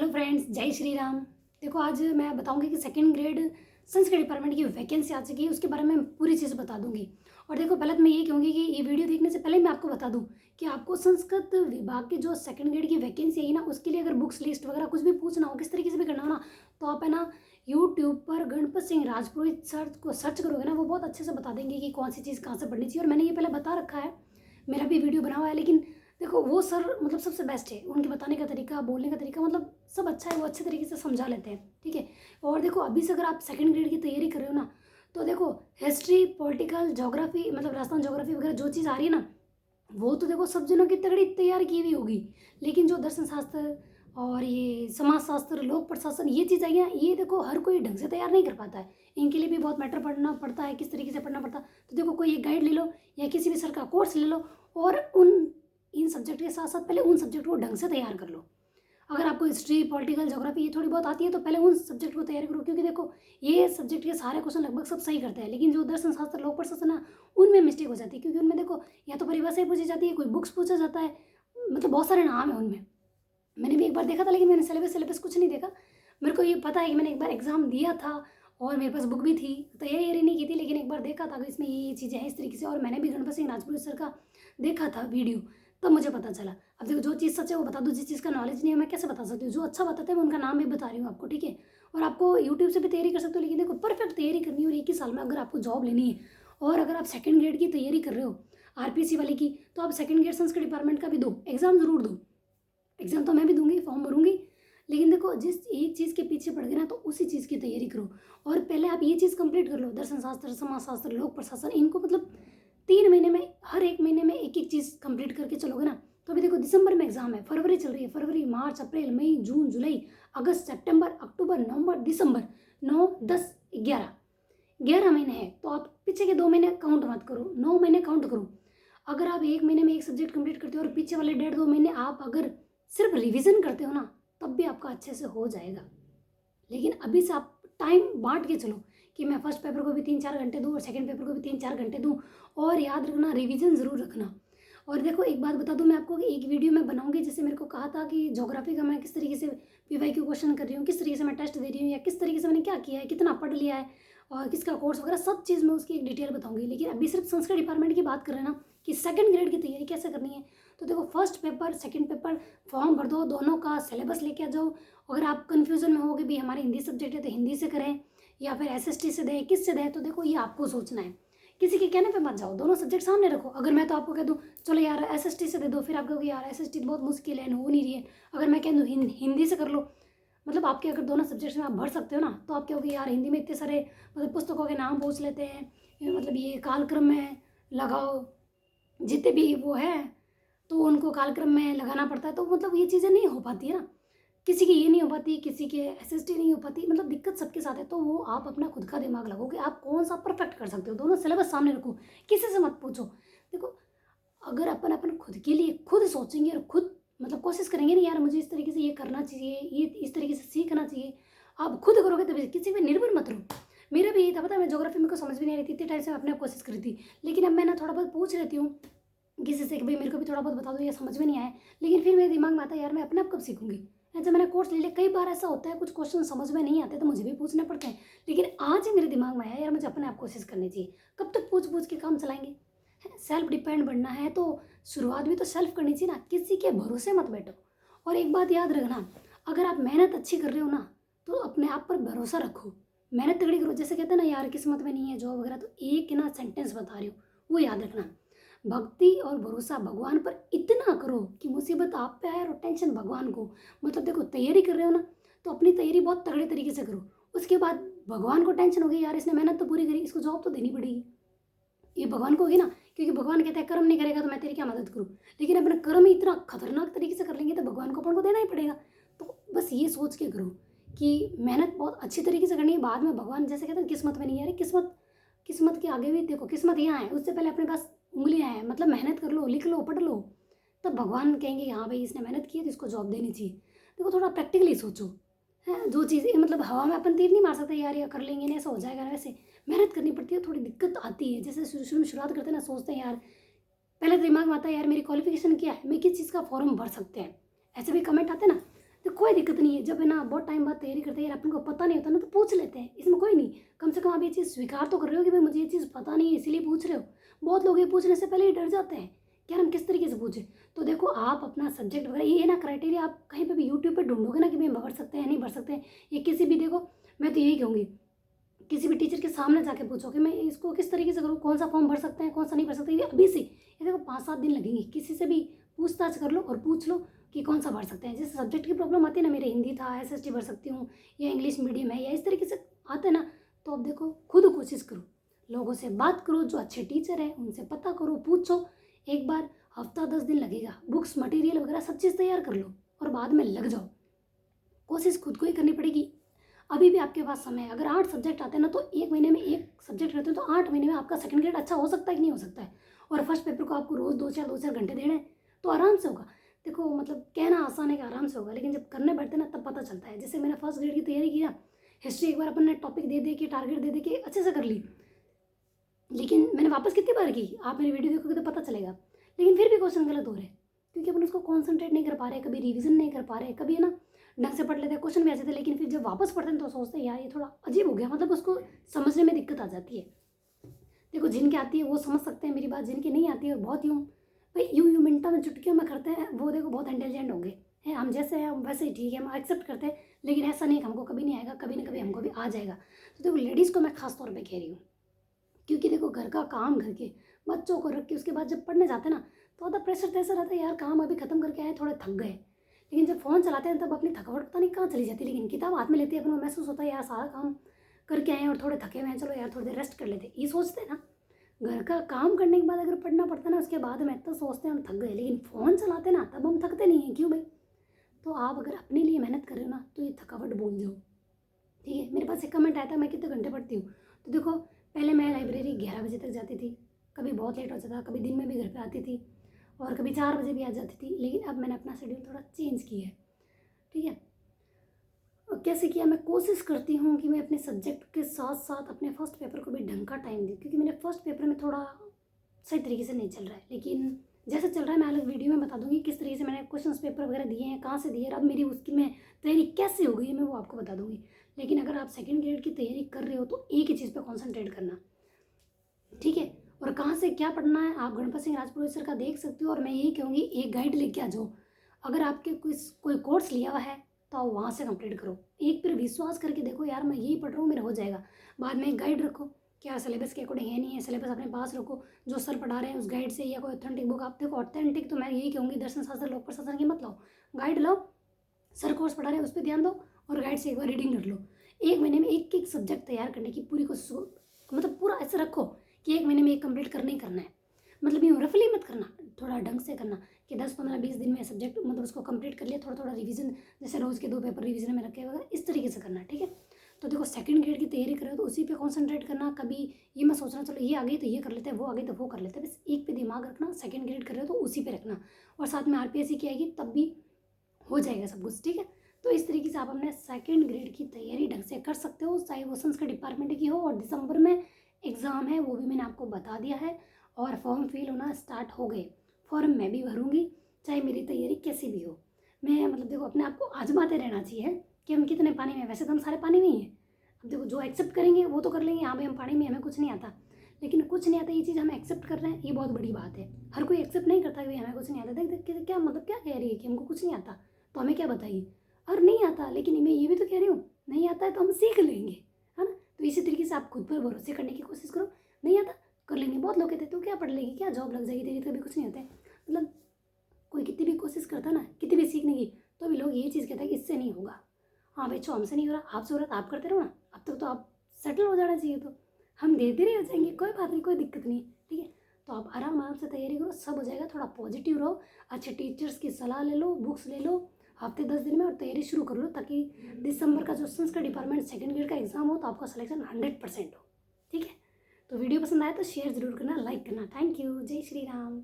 Hello friends, जय श्री राम। देखो, आज मैं बताऊंगी कि सेकंड ग्रेड संस्कृत डिपार्टमेंट की वैकेंसी आ चुकी है, उसके बारे में पूरी चीज़ बता दूंगी। और देखो, पहले तो मैं ये कहूँगी कि ये वीडियो देखने से पहले मैं आपको बता दूं कि आपको संस्कृत विभाग की जो सेकंड ग्रेड की वैकेंसी आई ना, उसके लिए अगर बुक्स लिस्ट वगैरह कुछ भी पूछना हो, किस तरीके से भी करना हो ना, तो आप है ना यूट्यूब पर गणपत सिंह राजपुरोहित सर को सर्च करोगे ना, वो बहुत अच्छे से बता देंगे कि कौन सी चीज़ कहाँ से पढ़नी चाहिए। और मैंने ये पहले बता रखा है, मेरा भी वीडियो बना हुआ है। लेकिन देखो, वो सर मतलब सबसे बेस्ट है, उनके बताने का तरीका, बोलने का तरीका, मतलब सब अच्छा है, वो अच्छे तरीके से समझा लेते हैं, ठीक है। और देखो, अभी से अगर आप सेकंड ग्रेड की तैयारी कर रहे हो ना, तो देखो हिस्ट्री, पॉलिटिकल, ज्योग्राफी, मतलब राजस्थान ज्योग्राफी वगैरह जो चीज़ आ रही है ना, वो तो देखो सब जनों की तगड़ी तैयार की हुई होगी। लेकिन जो दर्शन शास्त्र और ये समाज शास्त्र, लोक प्रशासन, ये चीज़ आई है, ये देखो हर कोई ढंग से तैयार नहीं कर पाता है। इनके लिए भी बहुत मैटर पढ़ना पड़ता है, किस तरीके से पढ़ना पड़ता है। तो देखो, कोई एक गाइड ले लो या किसी भी सर का कोर्स ले लो, और इन सब्जेक्ट के साथ साथ पहले उन सब्जेक्ट को ढंग से तैयार कर लो। अगर आपको हिस्ट्री, पॉलिटिकल, ज्योग्राफी ये थोड़ी बहुत आती है, तो पहले उन सब्जेक्ट को तैयार करो, क्योंकि देखो ये सब्जेक्ट के सारे क्वेश्चन लगभग सब सही करते हैं। लेकिन जो दर्शन शास्त्र, लोक प्रशासन है, उनमें मिस्टेक हो जाती है, क्योंकि उनमें देखो या तो परिभाषा ही पूछी जाती है, कोई बुक्स पूछा जाता है, मतलब बहुत सारे नाम है उनमें। मैंने भी एक बार देखा था, लेकिन मैंने सिलेबस कुछ नहीं देखा। मेरे को ये पता है कि मैंने एक बार एग्जाम दिया था और मेरे पास बुक भी थी, तैयारी नहीं की थी, लेकिन एक बार देखा था कि इसमें ये चीज़ें हैं इस तरीके से। और मैंने भी गणपत सिंह राजपूत सर का देखा था वीडियो, तब मुझे पता चला। अब देखो, जो चीज़ सच है वो बता दो, जिस चीज़ का नॉलेज नहीं है मैं कैसे बता सकती हूँ। जो अच्छा बताते हैं मैं उनका नाम भी बता रही हूँ आपको, ठीक है। और आपको यूट्यूब से भी तैयारी कर सकते हो, लेकिन देखो परफेक्ट तैयारी करनी है। और एक ही साल में अगर आपको जॉब लेनी है, और अगर आप सेकंड ग्रेड की तैयारी कर रहे हो आरपीसी वाले की, तो आप सेकंड ग्रेड संस्कृत डिपार्टमेंट का भी दो, एग्जाम जरूर दो। एग्जाम तो मैं भी दूंगी, फॉर्म भरूंगी। लेकिन देखो, जिस एक चीज़ के पीछे पड़ गए ना, तो उसी चीज़ की तैयारी करो। और पहले आप ये चीज़ कंप्लीट कर लो, दर्शन शास्त्र, समाज शास्त्र, लोक प्रशासन, इनको मतलब 3 महीने में, हर एक महीने में एक एक चीज़ कंप्लीट करके चलोगे ना। तो अभी देखो, दिसंबर में एग्जाम है, फरवरी चल रही है, फरवरी, मार्च, अप्रैल, मई, जून, जुलाई, अगस्त, सितंबर, अक्टूबर, नवंबर, दिसंबर, 9, 10, 11 महीने हैं। तो आप पीछे के 2 महीने काउंट मत करो, 9 महीने काउंट करो। अगर आप एक महीने में एक सब्जेक्ट कंप्लीट करते हो और पीछे वाले 1.5-2 महीने आप अगर सिर्फ रिवीजन करते हो ना, तब भी आपका अच्छे से हो जाएगा। लेकिन अभी से आप टाइम बांट के चलो, कि मैं फर्स्ट पेपर को भी 3-4 घंटे दूँ और सेकंड पेपर को भी 3-4 घंटे दूँ। और याद रखना, रिवीजन ज़रूर रखना। और देखो, एक बात बता दूं मैं आपको, कि एक वीडियो मैं बनाऊंगी, जैसे मेरे को कहा था कि ज्योग्राफी का मैं किस तरीके से पीवाईक्यू क्वेश्चन कर रही हूँ, किस तरीके से मैं टेस्ट दे रही हूँ, या किस तरीके से मैंने क्या किया है, कितना पढ़ लिया है, और किसका कोर्स वगैरह, सब चीज़ मैं उसकी एक डिटेल बताऊंगी। लेकिन अभी सिर्फ संस्कृत डिपार्टमेंट की बात कर रहे हैं ना, कि सेकंड ग्रेड की तैयारी कैसे करनी है। तो देखो, first paper, second paper, form भर दो, दोनों का सिलेबस लेके आ जाओ। अगर आप कन्फ्यूजन में हो कि भी हमारे हिंदी सब्जेक्ट है तो हिंदी से करें या फिर एसएसटी से दें, किस से दें, तो देखो ये आपको सोचना है। किसी के कहने पे मत जाओ, दोनों सब्जेक्ट सामने रखो। अगर मैं तो आपको कह दूँ चलो यार एसएसटी से दे दो, फिर आप कहोगे यार एसएसटी बहुत मुश्किल है, हो नहीं रही है। अगर मैं कह दूँ हिंदी से कर लो, मतलब आपके अगर दोनों सब्जेक्ट्स में आप भर सकते हो ना, तो आप कहोगे यार हिंदी में इतने सारे मतलब पुस्तकों के नाम पूछ लेते हैं, मतलब ये कालक्रम में लगाओ, जितने भी वो है तो उनको कालक्रम में लगाना पड़ता है। तो मतलब ये चीज़ें नहीं हो पाती है ना, किसी की ये नहीं हो पाती, किसी के एसएसटी नहीं हो पाती, मतलब दिक्कत सबके साथ है। तो वो आप अपना खुद का दिमाग लगाओ कि आप कौन सा परफेक्ट कर सकते हो, दोनों सिलेबस सामने रखो, किसी से मत पूछो। देखो, अगर अपन खुद के लिए खुद सोचेंगे और खुद मतलब कोशिश करेंगे ना, यार मुझे इस तरीके से ये करना चाहिए, ये इस तरीके से सीखना चाहिए, आप खुद करोगे तभी। किसी पे निर्भर मत रहो। मेरा भी यही था, पता है, मैं ज्योग्राफी मेरे को समझ भी नहीं आ रही थी, इतने टाइम से मैं अपने आप कोशिश करी थी। लेकिन अब मैं ना थोड़ा बहुत पूछ लेती हूँ किसी से कि भाई मेरे को भी थोड़ा बहुत बता दो, ये समझ में नहीं आया। लेकिन फिर मेरे दिमाग में आता है यार मैं अपने आप कब सीखूंगी। जब मैंने कोर्स ले लिया, कई बार ऐसा होता है कुछ क्वेश्चन समझ में नहीं आते तो मुझे भी पूछने पड़ते हैं। लेकिन आज ही मेरे दिमाग में आया यार मुझे अपने आप कोशिश करनी चाहिए। कब तक पूछ पूछ के काम चलाएंगे। सेल्फ डिपेंड बनना है तो शुरुआत भी तो सेल्फ करनी चाहिए ना, किसी के भरोसे मत बैठो। और एक बात याद रखना, अगर आप मेहनत अच्छी कर रहे हो ना, तो अपने आप पर भरोसा रखो, मेहनत तगड़ी करो। जैसे कहते हैं ना यार किस्मत में नहीं है जॉब वगैरह, तो एक ना सेंटेंस बता रही हूँ, वो याद रखना। भक्ति और भरोसा भगवान पर इतना करो कि मुसीबत आप पे आए और टेंशन भगवान को। मतलब देखो, तैयारी कर रहे हो ना, तो अपनी तैयारी बहुत तगड़े तरीके से करो। उसके बाद भगवान को टेंशन होगी, यार इसने मेहनत तो पूरी करी, इसको जॉब तो देनी पड़ेगी, ये भगवान को होगी ना। क्योंकि भगवान कहता है कर्म नहीं करेगा तो मैं तेरी क्या मदद करूँ। लेकिन अपने कर्म ही इतना खतरनाक तरीके से कर लेंगे तो भगवान को अपन को देना ही पड़ेगा। तो बस ये सोच के करो कि मेहनत बहुत अच्छी तरीके से करनी है। बाद में भगवान जैसे कहते हैं किस्मत में नहीं है, अरे किस्मत, किस्मत के आगे भी देखो, किस्मत यहाँ है, उससे पहले अपने पास उंगलियाँ हैं। मतलब मेहनत कर लो, लिख लो, पढ़ लो, तब भगवान कहेंगे हाँ भाई इसने मेहनत की है तो इसको जॉब देनी चाहिए। देखो, थोड़ा प्रैक्टिकली सोचो। है जो चीज़ मतलब हवा में अपन तीर नहीं मार सकते यार, या कर लेंगे ना ऐसा हो जाएगा ना, वैसे मेहनत करनी पड़ती है, थोड़ी दिक्कत आती है। जैसे शुरू शुरू में शुरुआत करते हैं ना, सोचते हैं यार, पहले तो दिमाग में आता है यार मेरी क्वालिफिकेशन क्या है, मैं किस चीज़ का फॉर्म भर सकते हैं, ऐसे भी कमेंट आते हैं ना। तो कोई दिक्कत नहीं है, जब है ना बहुत टाइम बाद तैयारी करते हैं यार अपन को पता नहीं होता ना तो पूछ लेते हैं, इसमें कोई नहीं। कम से कम आप ये चीज़ स्वीकार तो कर रहे हो कि भाई मुझे ये चीज़ पता नहीं है इसीलिए पूछ रहे हो। बहुत लोग ये पूछने से पहले ही डर जाते हैं कि यार हम किस तरीके से पूछें। तो देखो आप अपना सब्जेक्ट वगैरह ये ना क्राइटेरिया आप कहीं पर भी यूट्यूब पर ढूंढोगे ना कि भाई भर सकते हैं नहीं भर सकते हैं, ये किसी भी देखो मैं तो यही कहूँगी किसी भी टीचर के सामने जाके पूछो कि मैं इसको किस तरीके से करूँ, कौन सा फॉर्म भर सकते हैं कौन सा नहीं भर सकते, ये अभी से ये देखो 5-7 दिन लगेंगे, किसी से भी पूछताछ कर लो और पूछ लो कि कौन सा भर सकते हैं। जैसे सब्जेक्ट की प्रॉब्लम आती है ना, मेरे हिंदी था SST भर सकती हूँ या इंग्लिश मीडियम है या इस तरीके से आते हैं ना, तो अब देखो खुद कोशिश करो, लोगों से बात करो जो अच्छे टीचर हैं उनसे पता करो, पूछो एक बार, हफ्ता 10 दिन लगेगा, बुक्स मटेरियल वगैरह सब चीज़ तैयार कर लो और बाद में लग जाओ। कोशिश खुद को ही करनी पड़ेगी। अभी भी आपके पास समय है, अगर 8 सब्जेक्ट आते हैं ना तो 1 महीने में 1 सब्जेक्ट रहते हैं तो 8 महीने में आपका सेकंड ग्रेड अच्छा हो सकता है कि नहीं हो सकता है। और फर्स्ट पेपर को आपको रोज़ 2-4 घंटे देने हैं तो आराम से होगा। देखो मतलब कहना आसान है कि आराम से होगा, लेकिन जब करने बैठते हैं ना तब पता चलता है। जैसे मैंने फर्स्ट ग्रेड की तैयारी किया, हिस्ट्री एक बार अपन ने टॉपिक दे के टारगेट दे के अच्छे से कर ली, लेकिन मैंने वापस कितनी बार की, आप मेरी वीडियो देखोगे तो पता चलेगा, लेकिन फिर भी क्वेश्चन गलत हो रहे हैं क्योंकि अपन उसको कॉन्सेंट्रेट नहीं कर पा रहे, कभी रिविजन नहीं कर पा रहे, कभी है ना ढंग से पढ़ लेते हैं, क्वेश्चन भी ऐसे थे, लेकिन फिर जब वापस पढ़ते हैं तो सोचते हैं यार ये थोड़ा अजीब हो गया, मतलब उसको समझने में दिक्कत आ जाती है। देखो जिनके आती है वो समझ सकते हैं मेरी बात, जिनकी नहीं आती है बहुत यूँ भाई यूँ मिनटों में चुटकियों में करते हैं, वो देखो बहुत इंटेलिजेंट होंगे हैं, हम जैसे हैं वैसे ही ठीक है, हम एक्सेप्ट करते हैं, लेकिन ऐसा नहीं कि हमको कभी नहीं आएगा, कभी ना कभी हमको भी आ जाएगा। तो देखो लेडीज़ को मैं खास तौर पर कह रही हूँ, क्योंकि देखो घर का काम, घर के बच्चों को रख के उसके बाद जब पढ़ने जाते हैं ना तो आधा प्रेशर तो ऐसा रहता है यार काम अभी खत्म करके आए थोड़े थक गए, लेकिन जब फ़ोन चलाते हैं तब अपनी थकावट पता नहीं कहाँ चली जाती है, लेकिन किताब हाथ में लेते हैं अपन को महसूस होता है यार सारा काम करके आए हैं और थोड़े थके हुए हैं, चलो यार थोड़ी देर रेस्ट कर लेते हैं, ये सोचते हैं ना। घर का काम करने के बाद अगर पढ़ना पड़ता है ना उसके बाद में तो सोचते हैं हम थक गए, लेकिन फ़ोन चलाते ना तब हम थकते नहीं हैं, क्यों भाई। तो आप अगर अपने लिए मेहनत कर रहे हो ना तो ये थकावट भूल जाओ, ठीक है। मेरे पास एक कमेंट आया था मैं कितने घंटे पढ़ती हूँ, तो देखो पहले मैं लाइब्रेरी 11 बजे तक जाती थी, कभी बहुत लेट हो जाता, कभी दिन में भी घर पे आती थी और कभी 4 बजे भी आ जाती थी, लेकिन अब मैंने अपना शेड्यूल थोड़ा चेंज किया है, ठीक है। और कैसे किया, मैं कोशिश करती हूँ कि मैं अपने सब्जेक्ट के साथ साथ अपने फर्स्ट पेपर को भी ढंग का टाइम दूँ, क्योंकि मेरे फर्स्ट पेपर में थोड़ा सही तरीके से नहीं चल रहा है, लेकिन जैसे चल रहा है मैं अलग वीडियो में बता दूंगी किस तरीके से मैंने क्वेश्चन पेपर वगैरह दिए हैं, कहाँ से दिए, अब मेरी उसकी मैं तैयारी कैसे हो गई है मैं वो आपको बता दूंगी। लेकिन अगर आप सेकंड ग्रेड की तैयारी कर रहे हो तो एक ही चीज़ पे कंसंट्रेट करना, ठीक है। और कहाँ से क्या पढ़ना है आप गणपत सिंह राजपुरोहित सर का देख सकते हो, और मैं यही कहूँगी एक गाइड लेके आ जाओ, अगर आपके कोई कोर्स लिया हुआ है तो आप वहाँ से कंप्लीट करो, एक फिर विश्वास करके देखो यार मैं यही पढ़ रहा हूँ मेरा हो जाएगा। बाद में एक गाइड रखो कि यार सिलेबस के अकॉर्डिंग है नहीं है, सिलेबस अपने पास रखो, जो सर पढ़ा रहे हैं उस गाइड से, या कोई ऑथेंटिक बुक, आप देखो ऑथेंटिक तो मैं यही कहूँगी दर्शन शास्त्र लोक प्रशासन की मत लाओ, गाइड लाओ, सर कोर्स पढ़ा रहे हैं उस पर ध्यान दो और गाइड से एक बार रीडिंग कर लो। एक महीने में एक एक सब्जेक्ट तैयार करने की पूरी कोशिश हो, मतलब पूरा ऐसे रखो कि एक महीने में एक कंप्लीट करना ही करना है, मतलब यूँ रफली मत करना, थोड़ा ढंग से करना कि 10-15-20 दिन में सब्जेक्ट मतलब उसको कंप्लीट कर लिया, थोड़ा थोड़ा रिवीजन, जैसे रोज़ के 2 पेपर रिवीजन में रखे वगैरह इस तरीके से करना, ठीक है। तो देखो सेकंड ग्रेड की तैयारी करो तो उसी पे कंसंट्रेट करना, कभी ये मत सोचना चलो ये आ गई तो ये कर लेते हैं, वो आ गई तो वो कर लेते हैं, बस एक पे दिमाग रखना, सेकंड ग्रेड कर रहे हो तो उसी पे रखना, और साथ में RPSC की आएगी तब भी हो जाएगा सब कुछ, ठीक है। तो इस तरीके से आप अपने सेकंड ग्रेड की तैयारी ढंग से कर सकते हो, चाहे वो संस्कृत डिपार्टमेंट की हो, और दिसंबर में एग्ज़ाम है वो भी मैंने आपको बता दिया है, और फॉर्म फिल होना स्टार्ट हो गए, फॉर्म मैं भी भरूंगी चाहे मेरी तैयारी कैसी भी हो। मैं मतलब देखो अपने आप को आजमाते रहना चाहिए कि हम कितने पानी में, वैसे तो हम सारे पानी में ही हैं, अब देखो जो एक्सेप्ट करेंगे वो तो कर लेंगे, हाँ भाई हम पानी में हमें कुछ नहीं आता, लेकिन कुछ नहीं आता ये चीज़ हम एक्सेप्ट कर रहे हैं ये बहुत बड़ी बात है। हर कोई एक्सेप्ट नहीं करता कि भाई हमें कुछ नहीं आता, देख देख के क्या मतलब क्या कह रही है कि हमको कुछ नहीं आता तो हमें क्या बताइए, और नहीं आता, लेकिन मैं ये भी तो कह रही हूँ नहीं आता है तो हम सीख लेंगे, है ना। तो इसी तरीके से आप खुद पर भरोसे करने की कोशिश करो, नहीं आता कर लेंगे। बहुत लोग कहते हैं तो क्या पढ़ लेगी, क्या जॉब लग जाएगी तेरी, तो भी कुछ नहीं होता है, मतलब कोई कितनी भी कोशिश करता ना, कितनी भी सीखने की, तो भी लोग ये चीज़ कहते हैं कि इससे नहीं होगा, हाँ भाई चो हमसे नहीं हो रहा, आपसे हो रहा तो आप करते रहो ना, अब तक तो आप सेटल हो जाना चाहिए, तो हम धीरे धीरे हो जाएंगे, कोई बात नहीं, कोई दिक्कत नहीं, ठीक है। तो आप आराम आराम से तैयारी करो, सब हो जाएगा, थोड़ा पॉजिटिव रहो, अच्छे टीचर्स की सलाह ले लो, बुक्स ले लो, हफ्ते 10 दिन में और तैयारी शुरू कर लो, ताकि दिसंबर का जो संस्कृत डिपार्टमेंट सेकंड ग्रेड का एग्जाम हो तो आपका सिलेक्शन 100% हो, ठीक है। तो वीडियो पसंद आया तो शेयर जरूर करना, लाइक करना। थैंक यू, जय श्री राम।